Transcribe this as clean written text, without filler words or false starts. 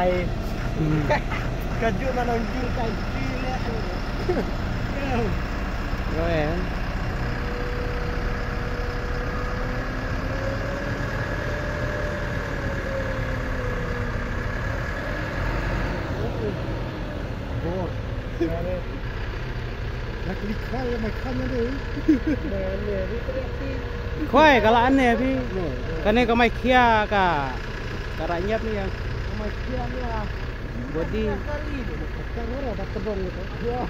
tay kaju mana jur kaji Rồi em. Nak likhai makan ni. Khoai cả là ăn nèพี่ cái này có mày kia cả cả đại nhấp đi em. Mai kia ni lah. Body. Kali ni. Sekarang dah kebong tu. Ya.